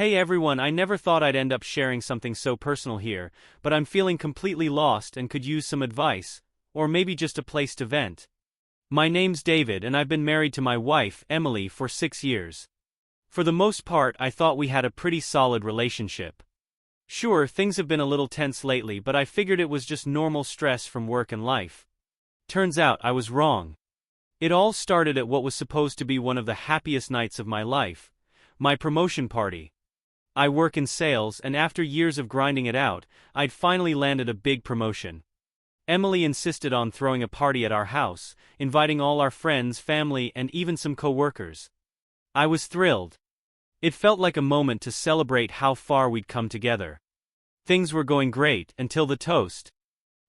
Hey everyone, I never thought I'd end up sharing something so personal here, but I'm feeling completely lost and could use some advice, or maybe just a place to vent. My name's David and I've been married to my wife, Emily, for 6 years. For the most part, I thought we had a pretty solid relationship. Sure, things have been a little tense lately, but I figured it was just normal stress from work and life. Turns out I was wrong. It all started at what was supposed to be one of the happiest nights of my life, my promotion party. I work in sales, and after years of grinding it out, I'd finally landed a big promotion. Emily insisted on throwing a party at our house, inviting all our friends, family, and even some co-workers. I was thrilled. It felt like a moment to celebrate how far we'd come together. Things were going great until the toast.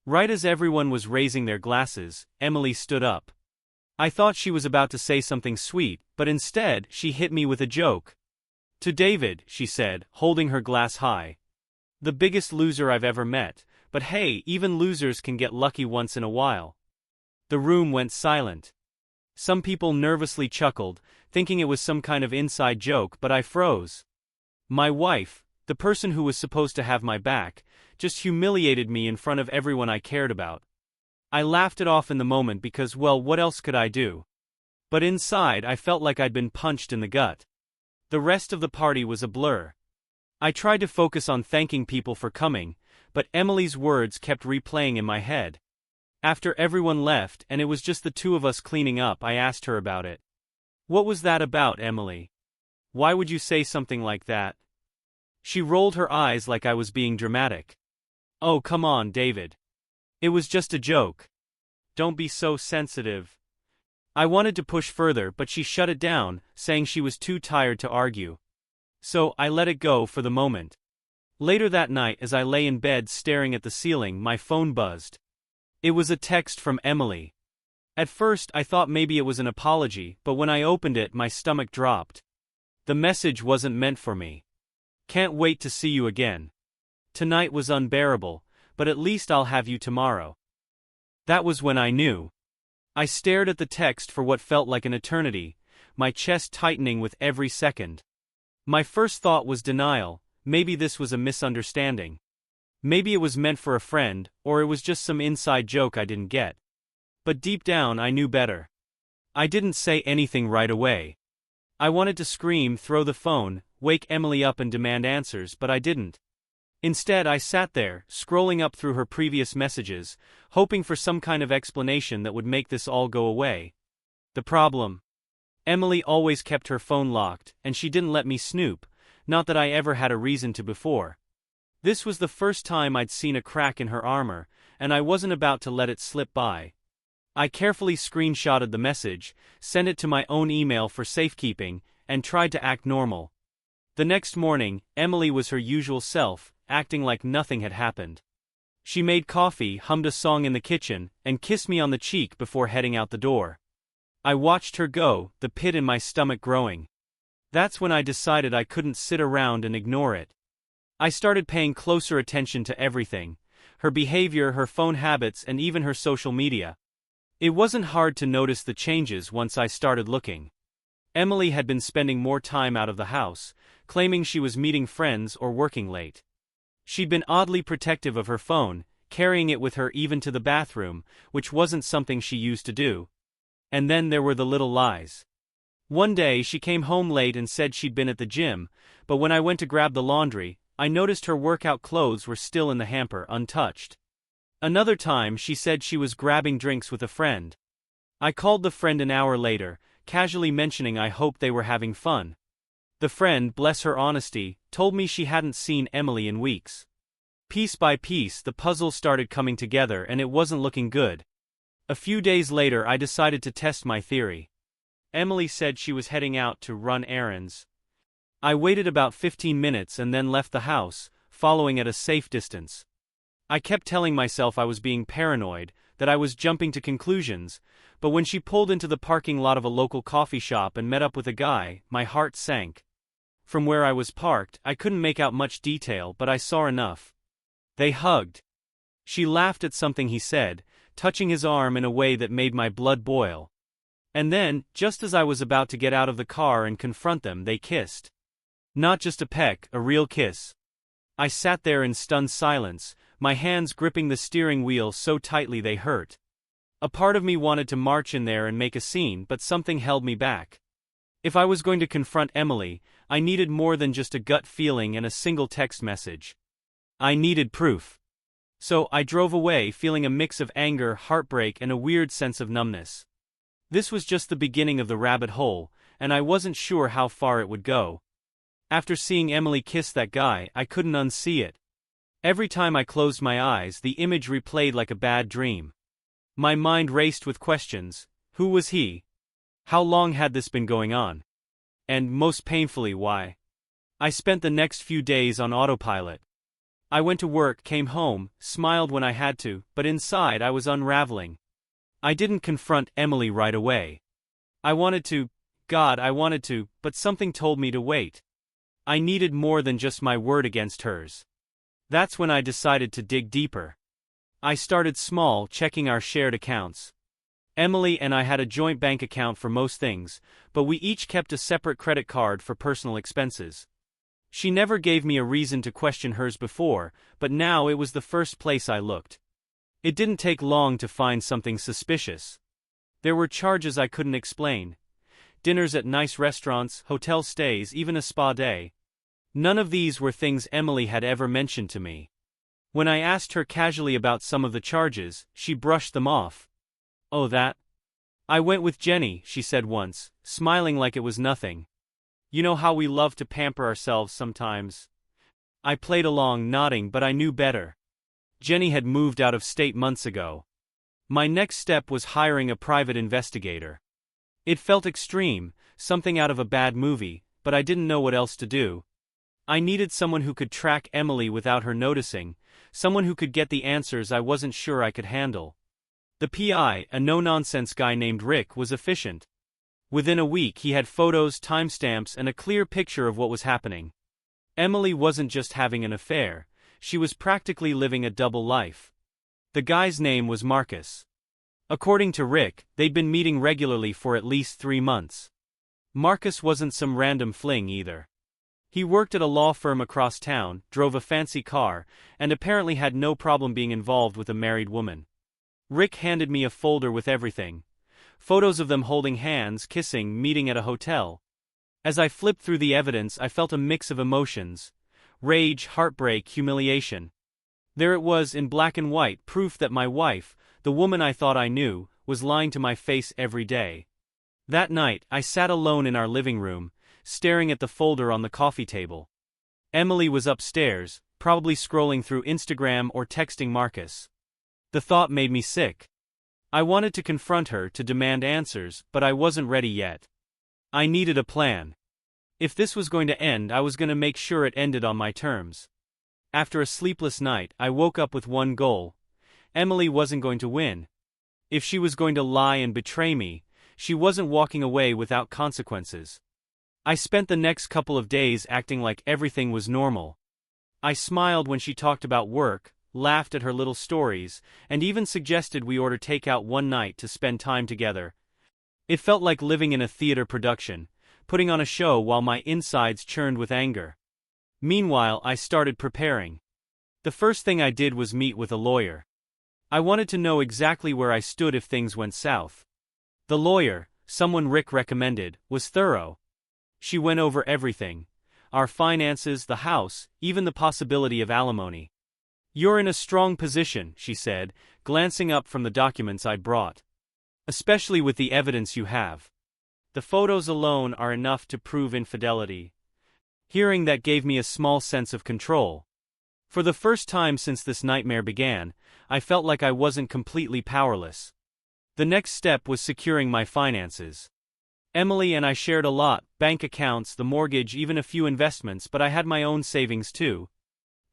Right as everyone was raising their glasses, Emily stood up. I thought she was about to say something sweet, but instead, she hit me with a joke. "To David," she said, holding her glass high. "The biggest loser I've ever met, but hey, even losers can get lucky once in a while." The room went silent. Some people nervously chuckled, thinking it was some kind of inside joke, but I froze. My wife, the person who was supposed to have my back, just humiliated me in front of everyone I cared about. I laughed it off in the moment because, well, what else could I do? But inside, I felt like I'd been punched in the gut. The rest of the party was a blur. I tried to focus on thanking people for coming, but Emily's words kept replaying in my head. After everyone left and it was just the two of us cleaning up, I asked her about it. "What was that about, Emily? Why would you say something like that?" She rolled her eyes like I was being dramatic. "Oh, come on, David. It was just a joke. Don't be so sensitive." I wanted to push further, but she shut it down, saying she was too tired to argue. So, I let it go for the moment. Later that night, as I lay in bed staring at the ceiling, my phone buzzed. It was a text from Emily. At first, I thought maybe it was an apology, but when I opened it, my stomach dropped. The message wasn't meant for me. "Can't wait to see you again. Tonight was unbearable, but at least I'll have you tomorrow." That was when I knew. I stared at the text for what felt like an eternity, my chest tightening with every second. My first thought was denial. Maybe this was a misunderstanding. Maybe it was meant for a friend, or it was just some inside joke I didn't get. But deep down I knew better. I didn't say anything right away. I wanted to scream, throw the phone, wake Emily up and demand answers, but I didn't. Instead, I sat there, scrolling up through her previous messages, hoping for some kind of explanation that would make this all go away. The problem? Emily always kept her phone locked, and she didn't let me snoop, not that I ever had a reason to before. This was the first time I'd seen a crack in her armor, and I wasn't about to let it slip by. I carefully screenshotted the message, sent it to my own email for safekeeping, and tried to act normal. The next morning, Emily was her usual self, acting like nothing had happened. She made coffee, hummed a song in the kitchen, and kissed me on the cheek before heading out the door. I watched her go, the pit in my stomach growing. That's when I decided I couldn't sit around and ignore it. I started paying closer attention to everything: her behavior, her phone habits, and even her social media. It wasn't hard to notice the changes once I started looking. Emily had been spending more time out of the house, claiming she was meeting friends or working late. She'd been oddly protective of her phone, carrying it with her even to the bathroom, which wasn't something she used to do. And then there were the little lies. One day she came home late and said she'd been at the gym, but when I went to grab the laundry, I noticed her workout clothes were still in the hamper, untouched. Another time she said she was grabbing drinks with a friend. I called the friend an hour later, casually mentioning I hoped they were having fun. The friend, bless her honesty, told me she hadn't seen Emily in weeks. Piece by piece, the puzzle started coming together and it wasn't looking good. A few days later, I decided to test my theory. Emily said she was heading out to run errands. I waited about 15 minutes and then left the house, following at a safe distance. I kept telling myself I was being paranoid, that I was jumping to conclusions, but when she pulled into the parking lot of a local coffee shop and met up with a guy, my heart sank. From where I was parked, I couldn't make out much detail, but I saw enough. They hugged. She laughed at something he said, touching his arm in a way that made my blood boil. And then, just as I was about to get out of the car and confront them, they kissed. Not just a peck, a real kiss. I sat there in stunned silence, my hands gripping the steering wheel so tightly they hurt. A part of me wanted to march in there and make a scene, but something held me back. If I was going to confront Emily, I needed more than just a gut feeling and a single text message. I needed proof. So I drove away feeling a mix of anger, heartbreak, and a weird sense of numbness. This was just the beginning of the rabbit hole, and I wasn't sure how far it would go. After seeing Emily kiss that guy, I couldn't unsee it. Every time I closed my eyes, the image replayed like a bad dream. My mind raced with questions. Who was he? How long had this been going on? And, most painfully, why? I spent the next few days on autopilot. I went to work, came home, smiled when I had to, but inside I was unraveling. I didn't confront Emily right away. I wanted to, but something told me to wait. I needed more than just my word against hers. That's when I decided to dig deeper. I started small, checking our shared accounts. Emily and I had a joint bank account for most things, but we each kept a separate credit card for personal expenses. She never gave me a reason to question hers before, but now it was the first place I looked. It didn't take long to find something suspicious. There were charges I couldn't explain. Dinners at nice restaurants, hotel stays, even a spa day. None of these were things Emily had ever mentioned to me. When I asked her casually about some of the charges, she brushed them off. Oh, that? I went with Jenny, she said once, smiling like it was nothing. You know how we love to pamper ourselves sometimes. I played along, nodding, but I knew better. Jenny had moved out of state months ago. My next step was hiring a private investigator. It felt extreme, something out of a bad movie, but I didn't know what else to do. I needed someone who could track Emily without her noticing, someone who could get the answers I wasn't sure I could handle. The PI, a no-nonsense guy named Rick, was efficient. Within a week he had photos, timestamps, and a clear picture of what was happening. Emily wasn't just having an affair, she was practically living a double life. The guy's name was Marcus. According to Rick, they'd been meeting regularly for at least 3 months. Marcus wasn't some random fling either. He worked at a law firm across town, drove a fancy car, and apparently had no problem being involved with a married woman. Rick handed me a folder with everything. Photos of them holding hands, kissing, meeting at a hotel. As I flipped through the evidence, I felt a mix of emotions. Rage, heartbreak, humiliation. There it was in black and white, proof that my wife, the woman I thought I knew, was lying to my face every day. That night, I sat alone in our living room, staring at the folder on the coffee table. Emily was upstairs, probably scrolling through Instagram or texting Marcus. The thought made me sick. I wanted to confront her, to demand answers, but I wasn't ready yet. I needed a plan. If this was going to end, I was going to make sure it ended on my terms. After a sleepless night, I woke up with one goal. Emily wasn't going to win. If she was going to lie and betray me, she wasn't walking away without consequences. I spent the next couple of days acting like everything was normal. I smiled when she talked about work, laughed at her little stories, and even suggested we order takeout one night to spend time together. It felt like living in a theater production, putting on a show while my insides churned with anger. Meanwhile, I started preparing. The first thing I did was meet with a lawyer. I wanted to know exactly where I stood if things went south. The lawyer, someone Rick recommended, was thorough. She went over everything. Our finances, the house, even the possibility of alimony. You're in a strong position, she said, glancing up from the documents I'd brought. Especially with the evidence you have. The photos alone are enough to prove infidelity. Hearing that gave me a small sense of control. For the first time since this nightmare began, I felt like I wasn't completely powerless. The next step was securing my finances. Emily and I shared a lot, bank accounts, the mortgage, even a few investments, but I had my own savings too.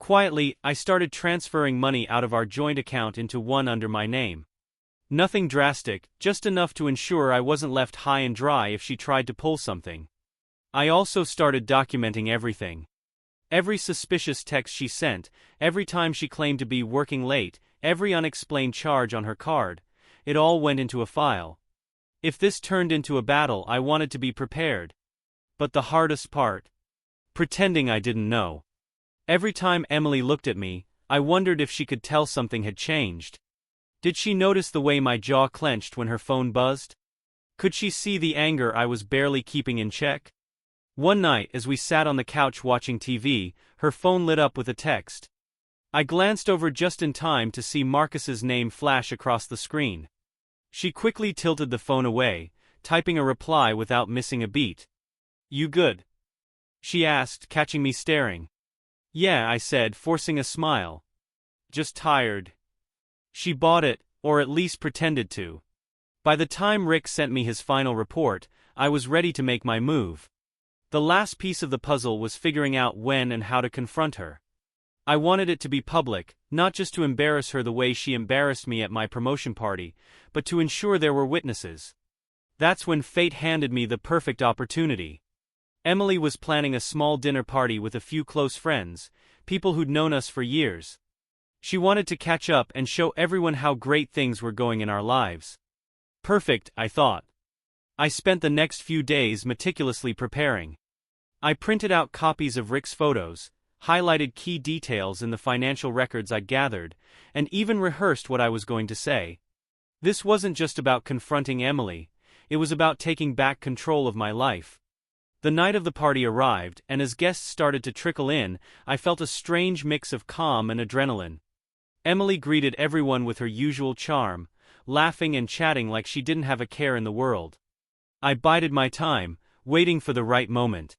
Quietly, I started transferring money out of our joint account into one under my name. Nothing drastic, just enough to ensure I wasn't left high and dry if she tried to pull something. I also started documenting everything. Every suspicious text she sent, every time she claimed to be working late, every unexplained charge on her card, it all went into a file. If this turned into a battle, I wanted to be prepared. But the hardest part? pretending I didn't know. Every time Emily looked at me, I wondered if she could tell something had changed. Did she notice the way my jaw clenched when her phone buzzed? Could she see the anger I was barely keeping in check? One night, as we sat on the couch watching TV, her phone lit up with a text. I glanced over just in time to see Marcus's name flash across the screen. She quickly tilted the phone away, typing a reply without missing a beat. "You good?" she asked, catching me staring. "Yeah," I said, forcing a smile. "Just tired." She bought it, or at least pretended to. By the time Rick sent me his final report, I was ready to make my move. The last piece of the puzzle was figuring out when and how to confront her. I wanted it to be public, not just to embarrass her the way she embarrassed me at my promotion party, but to ensure there were witnesses. That's when fate handed me the perfect opportunity. Emily was planning a small dinner party with a few close friends, people who'd known us for years. She wanted to catch up and show everyone how great things were going in our lives. Perfect, I thought. I spent the next few days meticulously preparing. I printed out copies of Rick's photos, highlighted key details in the financial records I'd gathered, and even rehearsed what I was going to say. This wasn't just about confronting Emily, it was about taking back control of my life. The night of the party arrived, and as guests started to trickle in, I felt a strange mix of calm and adrenaline. Emily greeted everyone with her usual charm, laughing and chatting like she didn't have a care in the world. I bided my time, waiting for the right moment.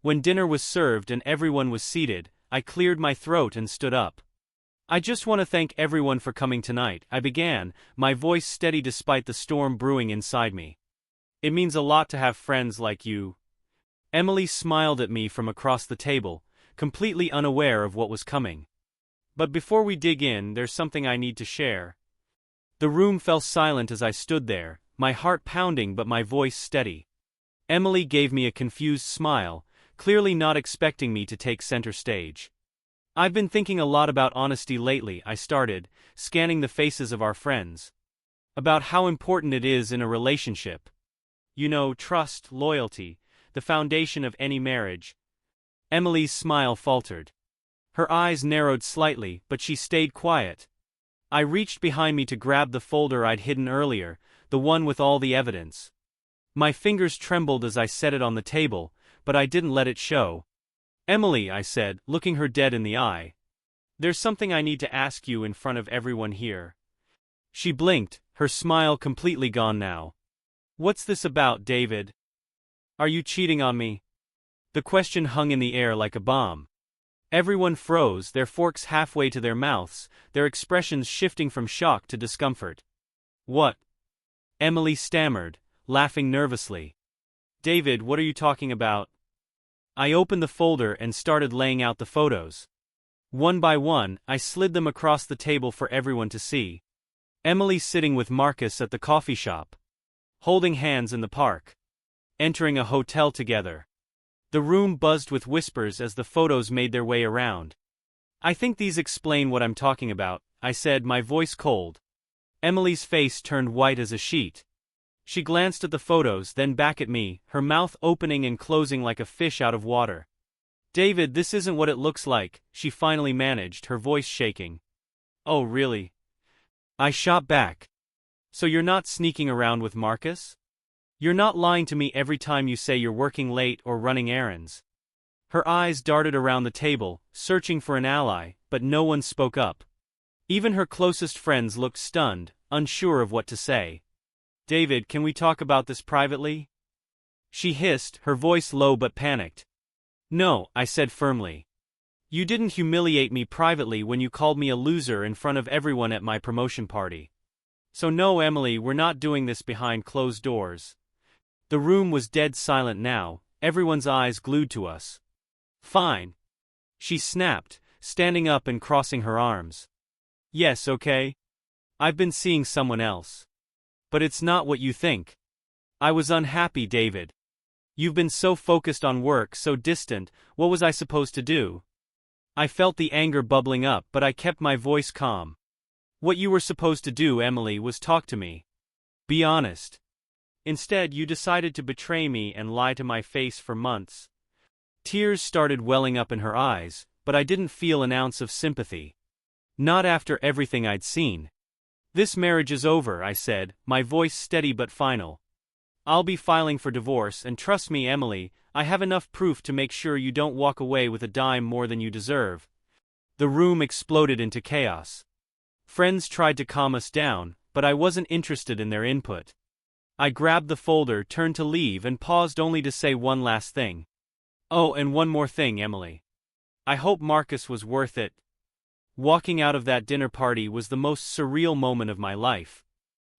When dinner was served and everyone was seated, I cleared my throat and stood up. "I just want to thank everyone for coming tonight," I began, my voice steady despite the storm brewing inside me. "It means a lot to have friends like you." Emily smiled at me from across the table, completely unaware of what was coming. "But before we dig in, there's something I need to share." The room fell silent as I stood there, my heart pounding but my voice steady. Emily gave me a confused smile, clearly not expecting me to take center stage. "I've been thinking a lot about honesty lately," I started, scanning the faces of our friends. "About how important it is in a relationship. You know, trust, loyalty, the foundation of any marriage." Emily's smile faltered. Her eyes narrowed slightly, but she stayed quiet. I reached behind me to grab the folder I'd hidden earlier, the one with all the evidence. My fingers trembled as I set it on the table, but I didn't let it show. "Emily," I said, looking her dead in the eye. "There's something I need to ask you in front of everyone here." She blinked, her smile completely gone now. "What's this about, David? Are you cheating on me?" The question hung in the air like a bomb. Everyone froze, their forks halfway to their mouths, their expressions shifting from shock to discomfort. "What?" Emily stammered, laughing nervously. "David, what are you talking about?" I opened the folder and started laying out the photos. One by one, I slid them across the table for everyone to see. Emily sitting with Marcus at the coffee shop. Holding hands in the park. Entering a hotel together. The room buzzed with whispers as the photos made their way around. "I think these explain what I'm talking about," I said, my voice cold. Emily's face turned white as a sheet. She glanced at the photos, then back at me, her mouth opening and closing like a fish out of water. "David, this isn't what it looks like," she finally managed, her voice shaking. "Oh, really?" I shot back. "So you're not sneaking around with Marcus? You're not lying to me every time you say you're working late or running errands?" Her eyes darted around the table, searching for an ally, but no one spoke up. Even her closest friends looked stunned, unsure of what to say. "David, can we talk about this privately?" she hissed, her voice low but panicked. "No," I said firmly. "You didn't humiliate me privately when you called me a loser in front of everyone at my promotion party. So no, Emily, we're not doing this behind closed doors." The room was dead silent now, everyone's eyes glued to us. "Fine," she snapped, standing up and crossing her arms. "Yes, okay. I've been seeing someone else. But it's not what you think. I was unhappy, David. You've been so focused on work, so distant, what was I supposed to do?" I felt the anger bubbling up, but I kept my voice calm. "What you were supposed to do, Emily, was talk to me. Be honest. Instead, you decided to betray me and lie to my face for months." Tears started welling up in her eyes, but I didn't feel an ounce of sympathy. Not after everything I'd seen. "This marriage is over," I said, my voice steady but final. "I'll be filing for divorce, and trust me, Emily, I have enough proof to make sure you don't walk away with a dime more than you deserve." The room exploded into chaos. Friends tried to calm us down, but I wasn't interested in their input. I grabbed the folder, turned to leave, and paused only to say one last thing. "Oh, and one more thing, Emily. I hope Marcus was worth it." Walking out of that dinner party was the most surreal moment of my life.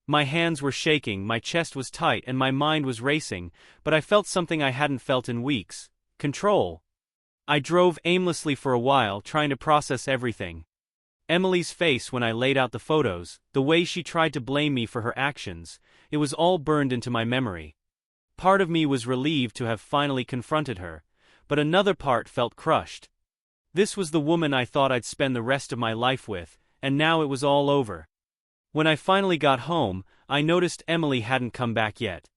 My hands were shaking, my chest was tight, and my mind was racing, but I felt something I hadn't felt in weeks: control. I drove aimlessly for a while, trying to process everything. Emily's face when I laid out the photos, the way she tried to blame me for her actions, it was all burned into my memory. Part of me was relieved to have finally confronted her, but another part felt crushed. This was the woman I thought I'd spend the rest of my life with, and now it was all over. When I finally got home, I noticed Emily hadn't come back yet.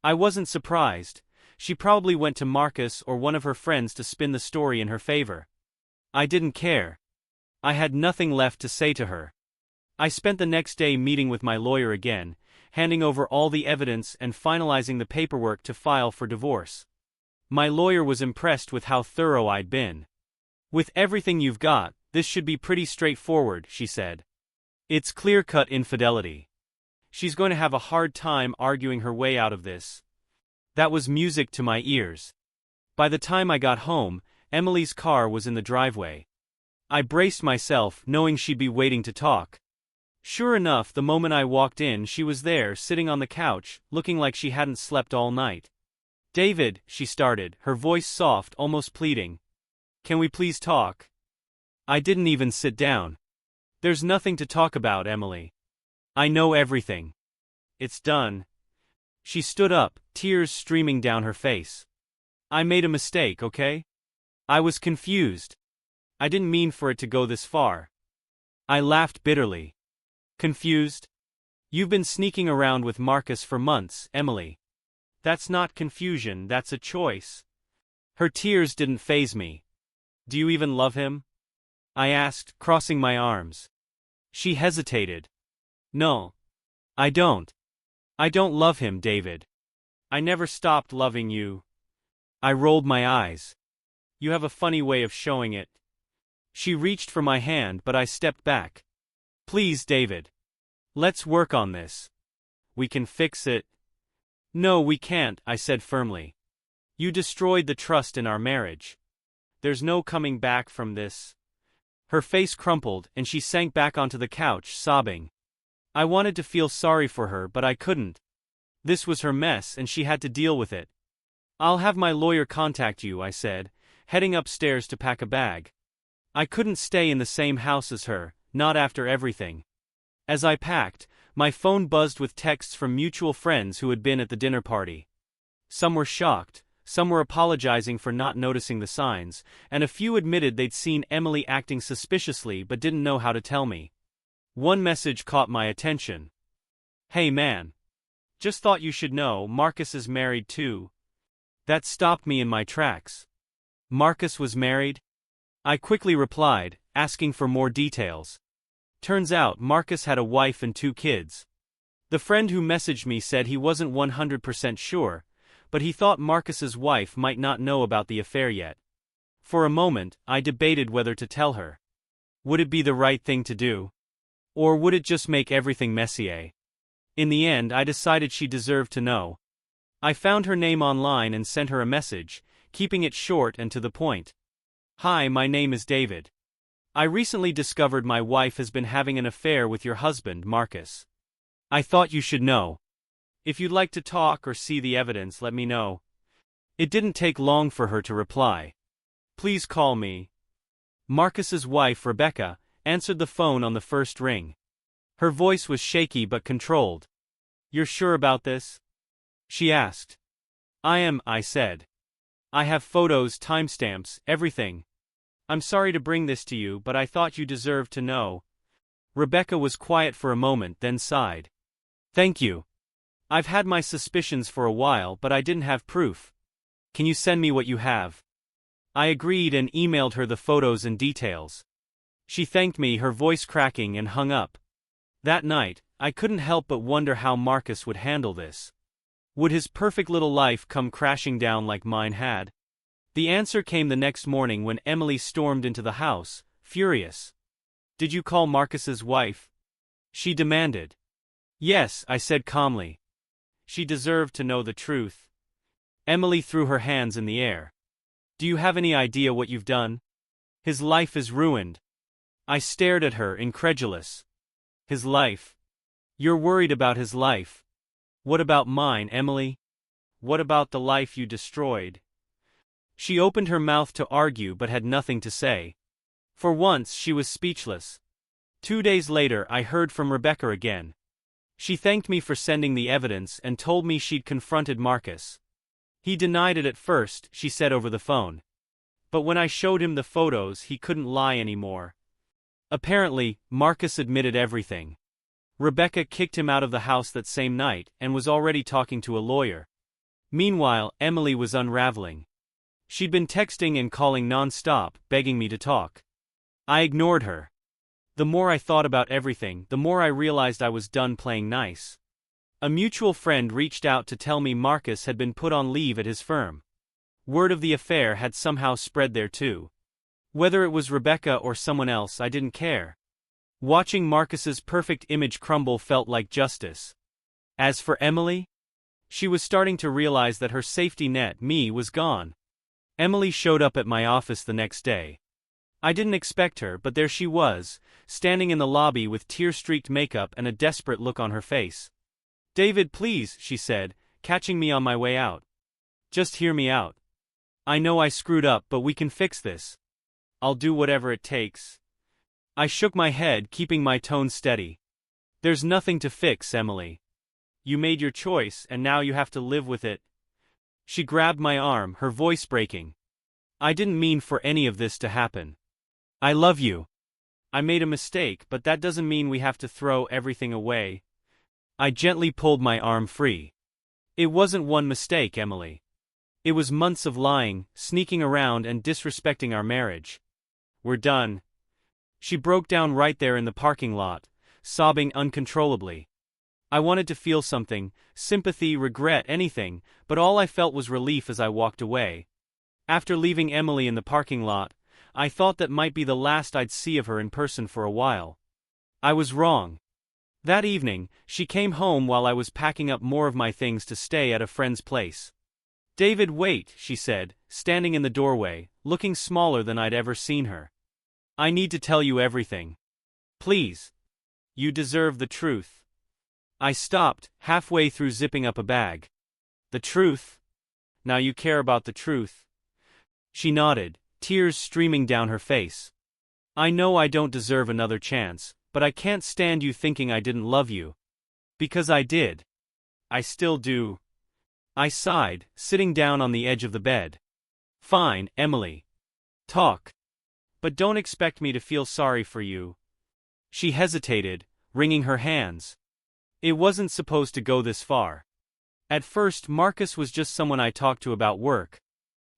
I wasn't surprised. She probably went to Marcus or one of her friends to spin the story in her favor. I didn't care. I had nothing left to say to her. I spent the next day meeting with my lawyer again, handing over all the evidence and finalizing the paperwork to file for divorce. My lawyer was impressed with how thorough I'd been. "With everything you've got, this should be pretty straightforward," she said. "It's clear-cut infidelity. She's going to have a hard time arguing her way out of this." That was music to my ears. By the time I got home, Emily's car was in the driveway. I braced myself, knowing she'd be waiting to talk. Sure enough, the moment I walked in, she was there, sitting on the couch, looking like she hadn't slept all night. "David," she started, her voice soft, almost pleading. "Can we please talk?" I didn't even sit down. "There's nothing to talk about, Emily. I know everything. It's done." She stood up, tears streaming down her face. "I made a mistake, okay? I was confused. I didn't mean for it to go this far." I laughed bitterly. "Confused? You've been sneaking around with Marcus for months, Emily. That's not confusion, that's a choice." Her tears didn't faze me. "Do you even love him?" I asked, crossing my arms. She hesitated. "No. I don't. I don't love him, David. I never stopped loving you." I rolled my eyes. "You have a funny way of showing it." She reached for my hand, but I stepped back. "Please, David. Let's work on this. We can fix it." "No, we can't," I said firmly. "You destroyed the trust in our marriage. There's no coming back from this." Her face crumpled, and she sank back onto the couch, sobbing. I wanted to feel sorry for her, but I couldn't. This was her mess, and she had to deal with it. "I'll have my lawyer contact you," I said, heading upstairs to pack a bag. I couldn't stay in the same house as her, not after everything. As I packed, my phone buzzed with texts from mutual friends who had been at the dinner party. Some were shocked, some were apologizing for not noticing the signs, and a few admitted they'd seen Emily acting suspiciously but didn't know how to tell me. One message caught my attention. "Hey man. Just thought you should know, Marcus is married too." That stopped me in my tracks. Marcus was married? I quickly replied, asking for more details. Turns out Marcus had a wife and 2 kids. The friend who messaged me said he wasn't 100% sure, but he thought Marcus's wife might not know about the affair yet. For a moment, I debated whether to tell her. Would it be the right thing to do? Or would it just make everything messier? In the end, I decided she deserved to know. I found her name online and sent her a message, keeping it short and to the point. "Hi, my name is David. I recently discovered my wife has been having an affair with your husband, Marcus. I thought you should know. If you'd like to talk or see the evidence, let me know." It didn't take long for her to reply. "Please call me." Marcus's wife, Rebecca, answered the phone on the first ring. Her voice was shaky but controlled. "You're sure about this?" she asked. "I am," I said. "I have photos, timestamps, everything. I'm sorry to bring this to you, but I thought you deserved to know." Rebecca was quiet for a moment, then sighed. "Thank you. I've had my suspicions for a while, but I didn't have proof. Can you send me what you have?" I agreed and emailed her the photos and details. She thanked me, her voice cracking, and hung up. That night, I couldn't help but wonder how Marcus would handle this. Would his perfect little life come crashing down like mine had? The answer came the next morning when Emily stormed into the house, furious. "Did you call Marcus's wife?" she demanded. "Yes," I said calmly. She deserved to know the truth. Emily threw her hands in the air. "Do you have any idea what you've done? His life is ruined." I stared at her, incredulous. "His life? You're worried about his life. What about mine, Emily? What about the life you destroyed?" She opened her mouth to argue but had nothing to say. For once she was speechless. 2 days later I heard from Rebecca again. She thanked me for sending the evidence and told me she'd confronted Marcus. He denied it at first, she said over the phone. But when I showed him the photos, he couldn't lie anymore. Apparently, Marcus admitted everything. Rebecca kicked him out of the house that same night and was already talking to a lawyer. Meanwhile, Emily was unraveling. She'd been texting and calling non-stop, begging me to talk. I ignored her. The more I thought about everything, the more I realized I was done playing nice. A mutual friend reached out to tell me Marcus had been put on leave at his firm. Word of the affair had somehow spread there too. Whether it was Rebecca or someone else, I didn't care. Watching Marcus's perfect image crumble felt like justice. As for Emily, she was starting to realize that her safety net, me, was gone. Emily showed up at my office the next day. I didn't expect her, but there she was, standing in the lobby with tear-streaked makeup and a desperate look on her face. "David, please," she said, catching me on my way out. "Just hear me out. I know I screwed up, but we can fix this. I'll do whatever it takes." I shook my head, keeping my tone steady. "There's nothing to fix, Emily. You made your choice, and now you have to live with it." She grabbed my arm, her voice breaking. "I didn't mean for any of this to happen. I love you. I made a mistake, but that doesn't mean we have to throw everything away." I gently pulled my arm free. "It wasn't one mistake, Emily. It was months of lying, sneaking around, and disrespecting our marriage. We're done." She broke down right there in the parking lot, sobbing uncontrollably. I wanted to feel something, sympathy, regret, anything, but all I felt was relief as I walked away. After leaving Emily in the parking lot, I thought that might be the last I'd see of her in person for a while. I was wrong. That evening, she came home while I was packing up more of my things to stay at a friend's place. "David, wait," she said, standing in the doorway, looking smaller than I'd ever seen her. "I need to tell you everything. Please. You deserve the truth." I stopped, halfway through zipping up a bag. "The truth? Now you care about the truth?" She nodded, tears streaming down her face. "I know I don't deserve another chance, but I can't stand you thinking I didn't love you. Because I did. I still do." I sighed, sitting down on the edge of the bed. "Fine, Emily. Talk. But don't expect me to feel sorry for you." She hesitated, wringing her hands. "It wasn't supposed to go this far. At first, Marcus was just someone I talked to about work.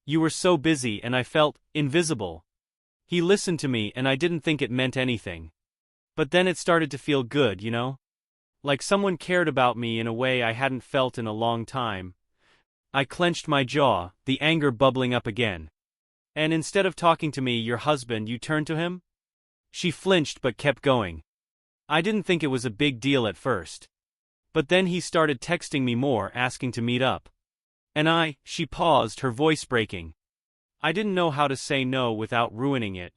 You were so busy and I felt invisible. He listened to me and I didn't think it meant anything. But then it started to feel good, you know? Like someone cared about me in a way I hadn't felt in a long time." I clenched my jaw, the anger bubbling up again. "And instead of talking to me, your husband, you turned to him?" She flinched but kept going. "I didn't think it was a big deal at first. But then he started texting me more, asking to meet up. And she paused, her voice breaking. "I didn't know how to say no without ruining it."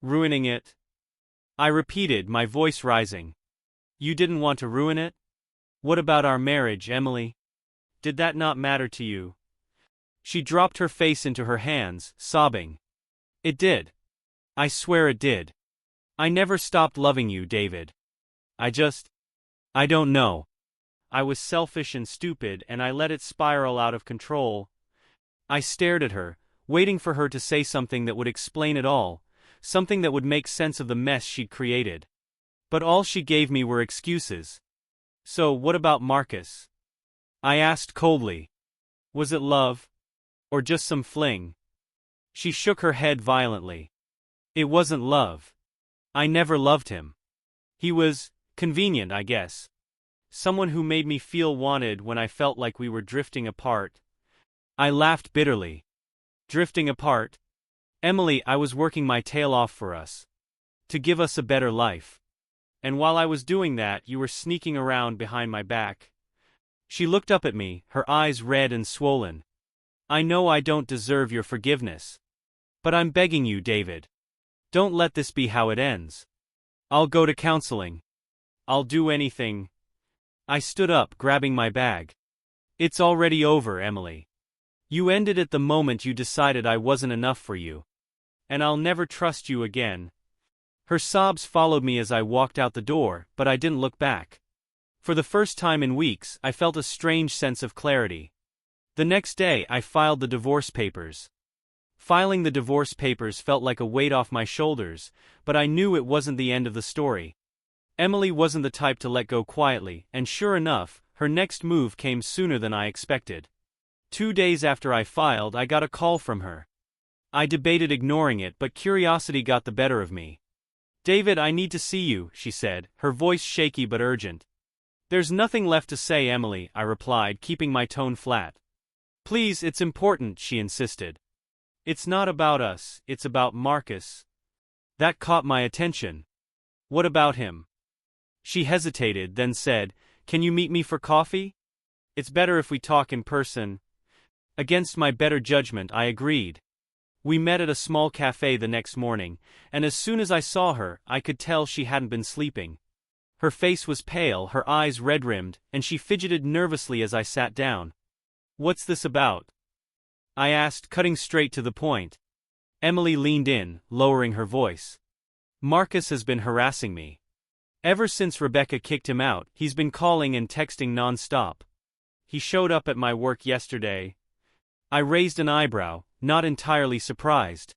"Ruining it?" I repeated, my voice rising. "You didn't want to ruin it? What about our marriage, Emily? Did that not matter to you?" She dropped her face into her hands, sobbing. "It did. I swear it did. I never stopped loving you, David. I don't know. I was selfish and stupid and I let it spiral out of control." I stared at her, waiting for her to say something that would explain it all, something that would make sense of the mess she'd created. But all she gave me were excuses. "So, what about Marcus?" I asked coldly. "Was it love? Or just some fling?" She shook her head violently. It wasn't love. I never loved him. He was convenient, I guess. Someone who made me feel wanted when I felt like we were drifting apart. I laughed bitterly. Drifting apart? Emily, I was working my tail off for us. To give us a better life. And while I was doing that, you were sneaking around behind my back. She looked up at me, her eyes red and swollen. I know I don't deserve your forgiveness. But I'm begging you, David. Don't let this be how it ends. I'll go to counseling. I'll do anything. I stood up, grabbing my bag. It's already over, Emily. You ended it the moment you decided I wasn't enough for you. And I'll never trust you again. Her sobs followed me as I walked out the door, but I didn't look back. For the first time in weeks, I felt a strange sense of clarity. The next day, I filed the divorce papers. Filing the divorce papers felt like a weight off my shoulders, but I knew it wasn't the end of the story. Emily wasn't the type to let go quietly, and sure enough, her next move came sooner than I expected. 2 days after I filed, I got a call from her. I debated ignoring it, but curiosity got the better of me. David, I need to see you, she said, her voice shaky but urgent. There's nothing left to say, Emily, I replied, keeping my tone flat. Please, it's important, she insisted. It's not about us, it's about Marcus. That caught my attention. What about him? She hesitated, then said, Can you meet me for coffee? It's better if we talk in person. Against my better judgment, I agreed. We met at a small cafe the next morning, and as soon as I saw her, I could tell she hadn't been sleeping. Her face was pale, her eyes red-rimmed, and she fidgeted nervously as I sat down. What's this about? I asked, cutting straight to the point. Emily leaned in, lowering her voice. Marcus has been harassing me. Ever since Rebecca kicked him out, he's been calling and texting non-stop. He showed up at my work yesterday. I raised an eyebrow, not entirely surprised.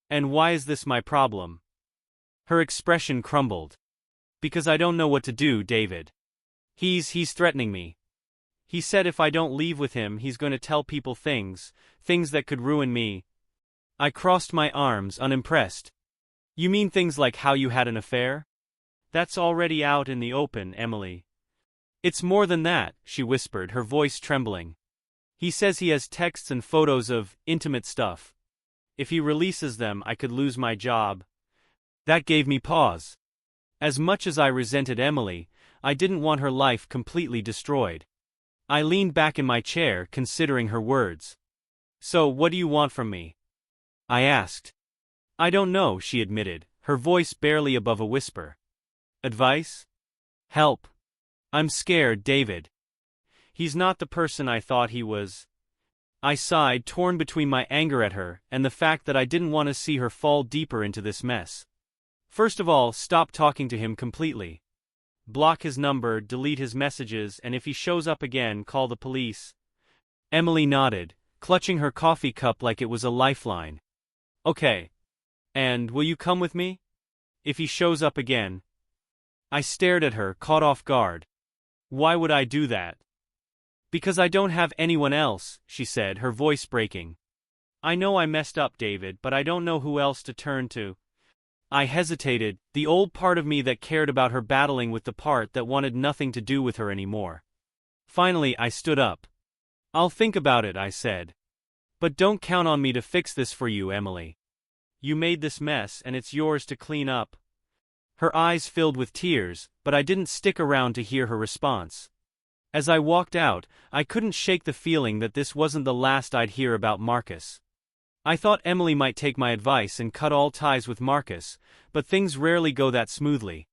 And why is this my problem? Her expression crumbled. Because I don't know what to do, David. He's threatening me. He said if I don't leave with him, he's going to tell people things that could ruin me. I crossed my arms, unimpressed. You mean things like how you had an affair? That's already out in the open, Emily. It's more than that, she whispered, her voice trembling. He says he has texts and photos of intimate stuff. If he releases them, I could lose my job. That gave me pause. As much as I resented Emily, I didn't want her life completely destroyed. I leaned back in my chair, considering her words. So, what do you want from me? I asked. I don't know, she admitted, her voice barely above a whisper. Advice? Help. I'm scared, David. He's not the person I thought he was. I sighed, torn between my anger at her and the fact that I didn't want to see her fall deeper into this mess. First of all, stop talking to him completely. Block his number, delete his messages, and if he shows up again, call the police. Emily nodded, clutching her coffee cup like it was a lifeline. Okay. And will you come with me? If he shows up again. I stared at her, caught off guard. Why would I do that? Because I don't have anyone else, she said, her voice breaking. I know I messed up, David, but I don't know who else to turn to. I hesitated, the old part of me that cared about her battling with the part that wanted nothing to do with her anymore. Finally, I stood up. I'll think about it, I said. But don't count on me to fix this for you, Emily. You made this mess, and it's yours to clean up. Her eyes filled with tears, but I didn't stick around to hear her response. As I walked out, I couldn't shake the feeling that this wasn't the last I'd hear about Marcus. I thought Emily might take my advice and cut all ties with Marcus, but things rarely go that smoothly.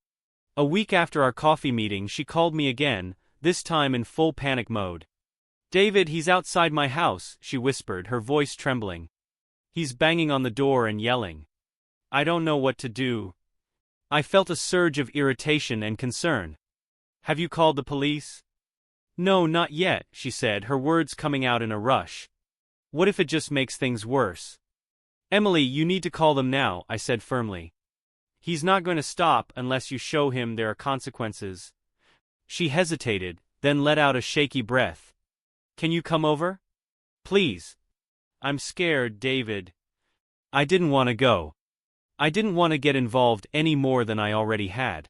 A week after our coffee meeting, she called me again, this time in full panic mode. David, he's outside my house, she whispered, her voice trembling. He's banging on the door and yelling. I don't know what to do. I felt a surge of irritation and concern. Have you called the police? No, not yet, she said, her words coming out in a rush. What if it just makes things worse? Emily, you need to call them now, I said firmly. He's not going to stop unless you show him there are consequences. She hesitated, then let out a shaky breath. Can you come over? Please. I'm scared, David. I didn't want to go. I didn't want to get involved any more than I already had.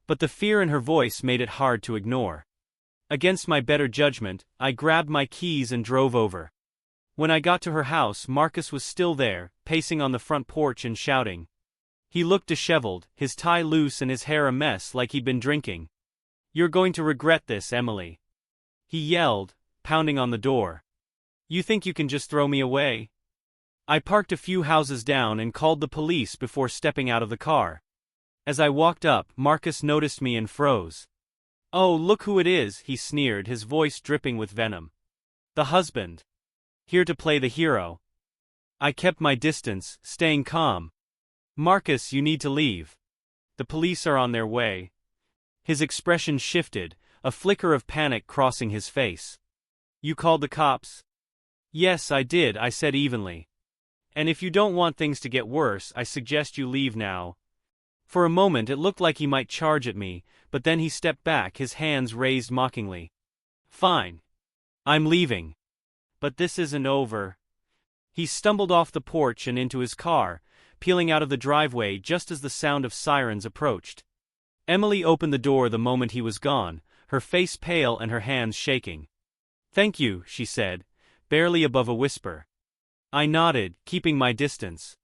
But the fear in her voice made it hard to ignore. Against my better judgment, I grabbed my keys and drove over. When I got to her house, Marcus was still there, pacing on the front porch and shouting. He looked disheveled, his tie loose and his hair a mess like he'd been drinking. "You're going to regret this, Emily," he yelled, pounding on the door. "You think you can just throw me away?" I parked a few houses down and called the police before stepping out of the car. As I walked up, Marcus noticed me and froze. "Oh, look who it is," he sneered, his voice dripping with venom. "The husband. Here to play the hero." I kept my distance, staying calm. "Marcus, you need to leave. The police are on their way." His expression shifted, a flicker of panic crossing his face. "You called the cops?" "Yes, I did," I said evenly. "And if you don't want things to get worse, I suggest you leave now." For a moment it looked like he might charge at me, but then he stepped back, his hands raised mockingly. "Fine. I'm leaving. But this isn't over." He stumbled off the porch and into his car, peeling out of the driveway just as the sound of sirens approached. Emily opened the door the moment he was gone, her face pale and her hands shaking. "Thank you," she said, barely above a whisper. I nodded, keeping my distance.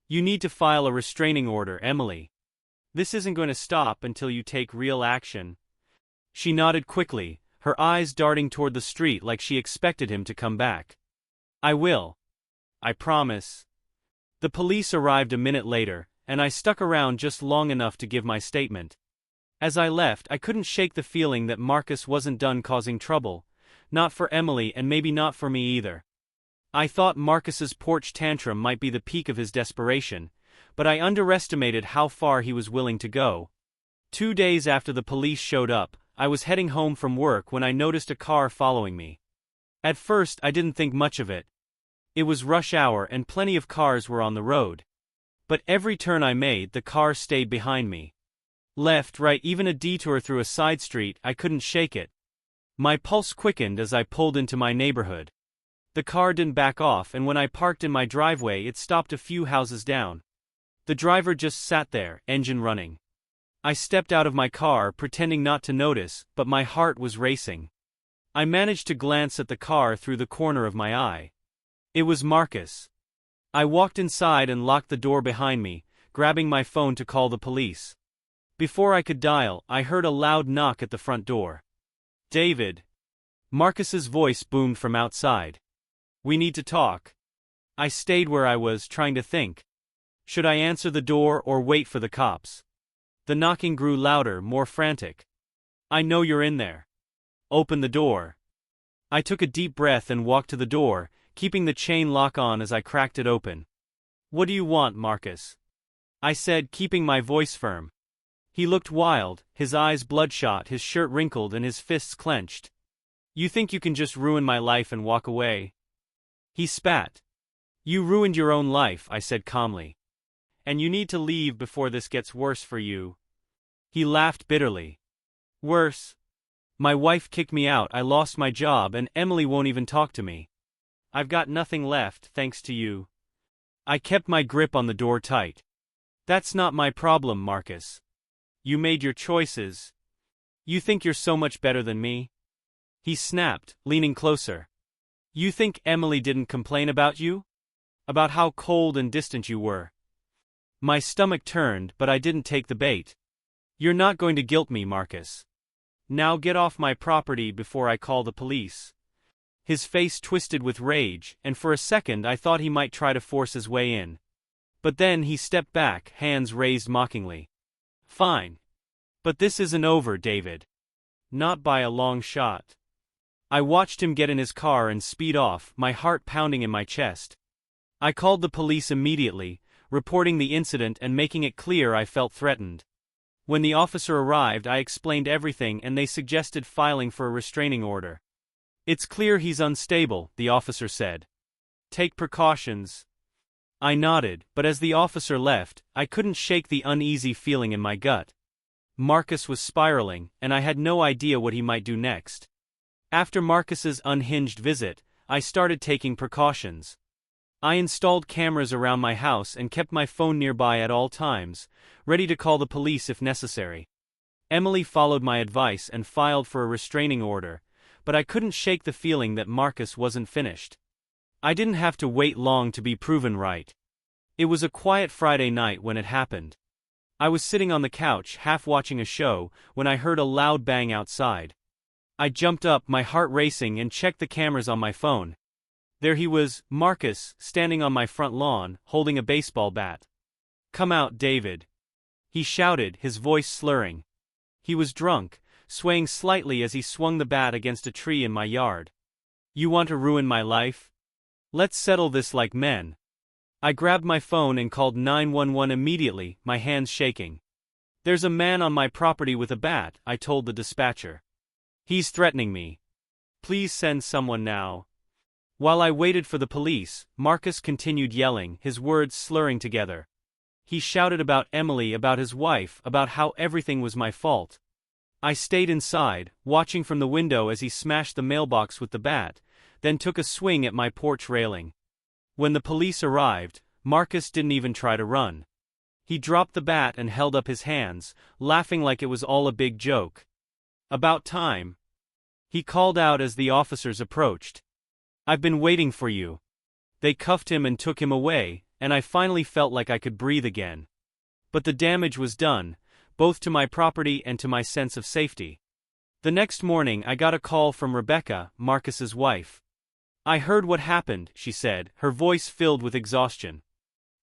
"You need to file a restraining order, Emily. This isn't going to stop until you take real action." She nodded quickly, her eyes darting toward the street like she expected him to come back. "I will. I promise." The police arrived a minute later, and I stuck around just long enough to give my statement. As I left, I couldn't shake the feeling that Marcus wasn't done causing trouble, not for Emily and maybe not for me either. I thought Marcus's porch tantrum might be the peak of his desperation, but I underestimated how far he was willing to go. 2 days after the police showed up, I was heading home from work when I noticed a car following me. At first I didn't think much of it. It was rush hour and plenty of cars were on the road. But every turn I made, the car stayed behind me. Left, right, even a detour through a side street, I couldn't shake it. My pulse quickened as I pulled into my neighborhood. The car didn't back off, and when I parked in my driveway it stopped a few houses down. The driver just sat there, engine running. I stepped out of my car, pretending not to notice, but my heart was racing. I managed to glance at the car through the corner of my eye. It was Marcus. I walked inside and locked the door behind me, grabbing my phone to call the police. Before I could dial, I heard a loud knock at the front door. "David." Marcus's voice boomed from outside. "We need to talk." I stayed where I was, trying to think. Should I answer the door or wait for the cops? The knocking grew louder, more frantic. "I know you're in there. Open the door." I took a deep breath and walked to the door, keeping the chain lock on as I cracked it open. "What do you want, Marcus?" I said, keeping my voice firm. He looked wild, his eyes bloodshot, his shirt wrinkled and his fists clenched. "You think you can just ruin my life and walk away?" He spat. "You ruined your own life," I said calmly. "And you need to leave before this gets worse for you." He laughed bitterly. "Worse? My wife kicked me out, I lost my job, and Emily won't even talk to me. I've got nothing left, thanks to you." I kept my grip on the door tight. "That's not my problem, Marcus. You made your choices. You think you're so much better than me?" He snapped, leaning closer. "You think Emily didn't complain about you? About how cold and distant you were?" My stomach turned, but I didn't take the bait. "You're not going to guilt me, Marcus. Now get off my property before I call the police." His face twisted with rage, and for a second I thought he might try to force his way in. But then he stepped back, hands raised mockingly. "Fine. But this isn't over, David. Not by a long shot." I watched him get in his car and speed off, my heart pounding in my chest. I called the police immediately, reporting the incident and making it clear I felt threatened. When the officer arrived, I explained everything and they suggested filing for a restraining order. "It's clear he's unstable," the officer said. "Take precautions." I nodded, but as the officer left, I couldn't shake the uneasy feeling in my gut. Marcus was spiraling, and I had no idea what he might do next. After Marcus's unhinged visit, I started taking precautions. I installed cameras around my house and kept my phone nearby at all times, ready to call the police if necessary. Emily followed my advice and filed for a restraining order, but I couldn't shake the feeling that Marcus wasn't finished. I didn't have to wait long to be proven right. It was a quiet Friday night when it happened. I was sitting on the couch, half watching a show, when I heard a loud bang outside. I jumped up, my heart racing, and checked the cameras on my phone. There he was, Marcus, standing on my front lawn, holding a baseball bat. "Come out, David," he shouted, his voice slurring. He was drunk, swaying slightly as he swung the bat against a tree in my yard. "You want to ruin my life? Let's settle this like men." I grabbed my phone and called 911 immediately, my hands shaking. "There's a man on my property with a bat," I told the dispatcher. "He's threatening me. Please send someone now." While I waited for the police, Marcus continued yelling, his words slurring together. He shouted about Emily, about his wife, about how everything was my fault. I stayed inside, watching from the window as he smashed the mailbox with the bat, then took a swing at my porch railing. When the police arrived, Marcus didn't even try to run. He dropped the bat and held up his hands, laughing like it was all a big joke. "About time," he called out as the officers approached. "I've been waiting for you." They cuffed him and took him away, and I finally felt like I could breathe again. But the damage was done, both to my property and to my sense of safety. The next morning I got a call from Rebecca, Marcus's wife. "I heard what happened," she said, her voice filled with exhaustion.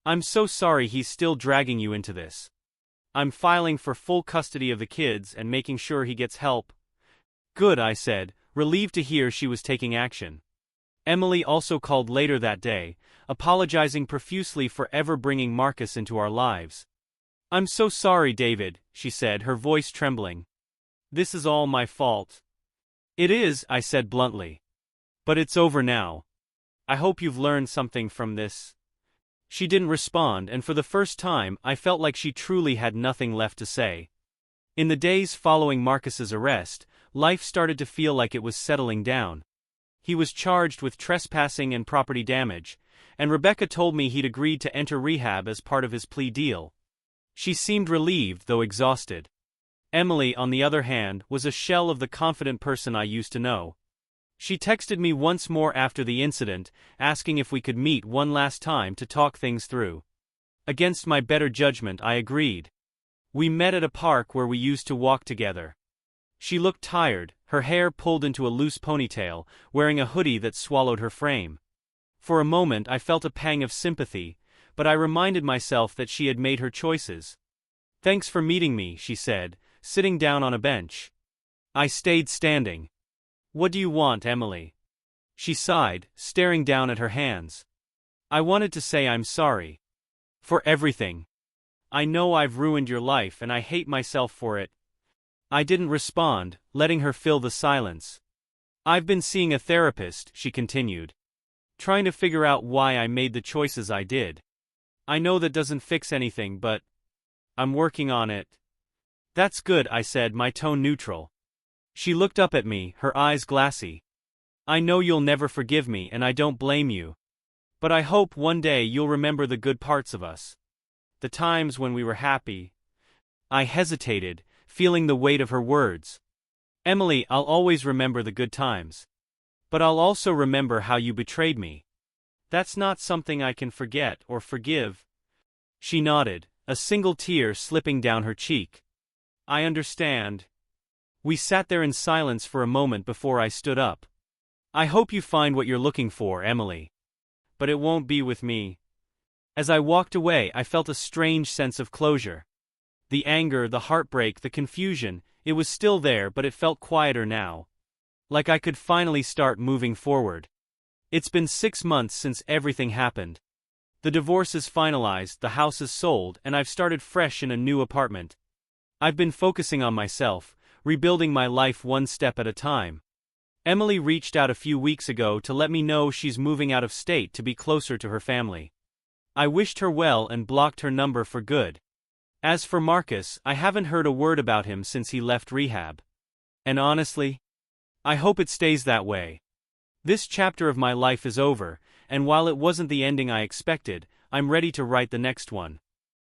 "I'm so sorry he's still dragging you into this. I'm filing for full custody of the kids and making sure he gets help." "Good," I said, relieved to hear she was taking action. Emily also called later that day, apologizing profusely for ever bringing Marcus into our lives. "I'm so sorry, David," she said, her voice trembling. "This is all my fault." "It is," I said bluntly. "But it's over now. I hope you've learned something from this." She didn't respond, and for the first time I felt like she truly had nothing left to say. In the days following Marcus's arrest, life started to feel like it was settling down. He was charged with trespassing and property damage, and Rebecca told me he'd agreed to enter rehab as part of his plea deal. She seemed relieved, though exhausted. Emily, on the other hand, was a shell of the confident person I used to know. She texted me once more after the incident, asking if we could meet one last time to talk things through. Against my better judgment, I agreed. We met at a park where we used to walk together. She looked tired, her hair pulled into a loose ponytail, wearing a hoodie that swallowed her frame. For a moment I felt a pang of sympathy, but I reminded myself that she had made her choices. "Thanks for meeting me," she said, sitting down on a bench. I stayed standing. "What do you want, Emily?" She sighed, staring down at her hands. "I wanted to say I'm sorry. For everything. I know I've ruined your life and I hate myself for it." I didn't respond, letting her fill the silence. "I've been seeing a therapist," she continued. "Trying to figure out why I made the choices I did. I know that doesn't fix anything, but I'm working on it." "That's good," I said, my tone neutral. She looked up at me, her eyes glassy. "I know you'll never forgive me and I don't blame you. But I hope one day you'll remember the good parts of us. The times when we were happy." I hesitated, feeling the weight of her words. "Emily, I'll always remember the good times. But I'll also remember how you betrayed me. That's not something I can forget or forgive." She nodded, a single tear slipping down her cheek. "I understand." We sat there in silence for a moment before I stood up. "I hope you find what you're looking for, Emily. But it won't be with me." As I walked away, I felt a strange sense of closure. The anger, the heartbreak, the confusion, it was still there, but it felt quieter now. Like I could finally start moving forward. It's been 6 months since everything happened. The divorce is finalized, the house is sold, and I've started fresh in a new apartment. I've been focusing on myself, rebuilding my life one step at a time. Emily reached out a few weeks ago to let me know she's moving out of state to be closer to her family. I wished her well and blocked her number for good. As for Marcus, I haven't heard a word about him since he left rehab. And honestly, I hope it stays that way. This chapter of my life is over, and while it wasn't the ending I expected, I'm ready to write the next one.